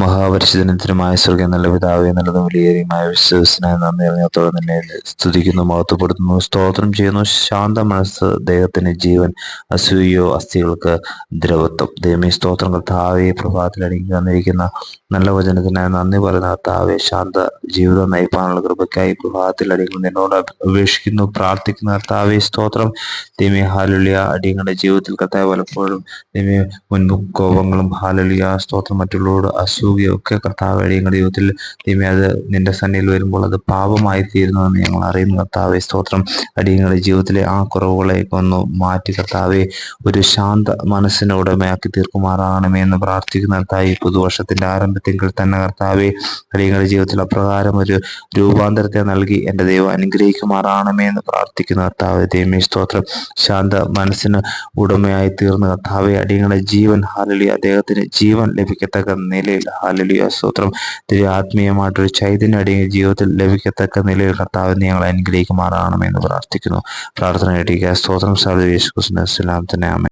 മഹാപരിശുദ്ധനത്തിനുമായ സ്വർഗ്ഗം നല്ല പിതാവേ, നല്ലതും വിലയേറിയുമായ വിശ്വസനായ നന്ദി അറിഞ്ഞത്തോടെ നിന്നെ സ്തുതിക്കുന്നു, മഹത്വപ്പെടുത്തുന്നു, സ്തോത്രം ചെയ്യുന്നു. ശാന്ത മനസ്സ് ദേഹത്തിന് ജീവൻ, അസൂയോ അസ്ഥികൾക്ക് ദ്രവത്വം. ദൈവമേ സ്തോത്രം. കർത്താവേ, പ്രഭാതത്തിൽ എനിക്ക് തന്നിരിക്കുന്ന നല്ല വചനത്തിനായി നന്ദി പറയുന്ന കർത്താവേ, ശാന്ത ജീവിതം നയിപ്പാനുള്ള കൃപയ്ക്കായി പ്രഭാതത്തിൽ അടിയങ്ങൾ നിന്നോട് അപേക്ഷിക്കുന്നു, പ്രാർത്ഥിക്കുന്ന കർത്താവേ സ്തോത്രം. ദൈവമേ ഹാലലുയ, അടിയങ്ങളുടെ ജീവിതത്തിൽ കർത്താവ് പലപ്പോഴും ദൈവമേ മുൻപും കോപങ്ങളും ഹാലലുയ സ്തോത്രം മറ്റുള്ളവരോട് അസൂയയും ഒക്കെ കർത്താവ് അടിയങ്ങളുടെ ജീവിതത്തിൽ ദൈവമേ അത് നിന്റെ സന്നിധിയിൽ വരുമ്പോൾ അത് പാപമായി തീരുന്നതെന്ന് ഞങ്ങൾ അറിയുന്നു. കർത്താവെ സ്തോത്രം. അടിയങ്ങളുടെ ജീവിതത്തിലെ ആ കുറവുകളെയൊക്കെ ഒന്ന് മാറ്റി കർത്താവെ ഒരു ശാന്ത മനസ്സിനെ ഉടമയാക്കി തീർക്കുമാറാകണമേ എന്ന് പ്രാർത്ഥിക്കുന്ന കർത്താവെ, പുതുവർഷത്തിന്റെ ആരംഭത്തിൽ തന്നെ കർത്താവെ അടിയങ്ങളുടെ ജീവിതത്തിൽ അപ്രകാരം ഒരു രൂപാന്തരത്തെ നൽകി എൻ്റെ ദൈവം അനുഗ്രഹിക്കുമാറാകണമേ എന്ന് പ്രാർത്ഥിക്കുന്ന കർത്താവെ, ദൈവമേ സ്തോത്രം. ശാന്ത മനസ്സിന് ഉടമയായി തീർന്ന കർത്താവെ, അടിയങ്ങളുടെ ജീവൻ ഹാലലിയ അദ്ദേഹത്തിന് ജീവൻ ലഭിക്കത്തക്ക നിലയിൽ ഹാലലിയ സ്തോത്രം ആത്മീയമായിട്ടൊരു ചൈതന്യം അടിയങ്ങളുടെ ജീവിതത്തിൽ ലഭിക്കത്തക്ക നിലയിൽ കർത്താവ് ഞങ്ങളെ അനുഗ്രഹിക്കുമാറാകണമെന്ന് പ്രാർത്ഥിക്കുന്നു. പ്രാർത്ഥന കേട്ടിരിക്കുക. സ്തോത്രം. യേശു ക്രിസ്തുവിന്റെ നാമത്തിൽ ആമേൻ.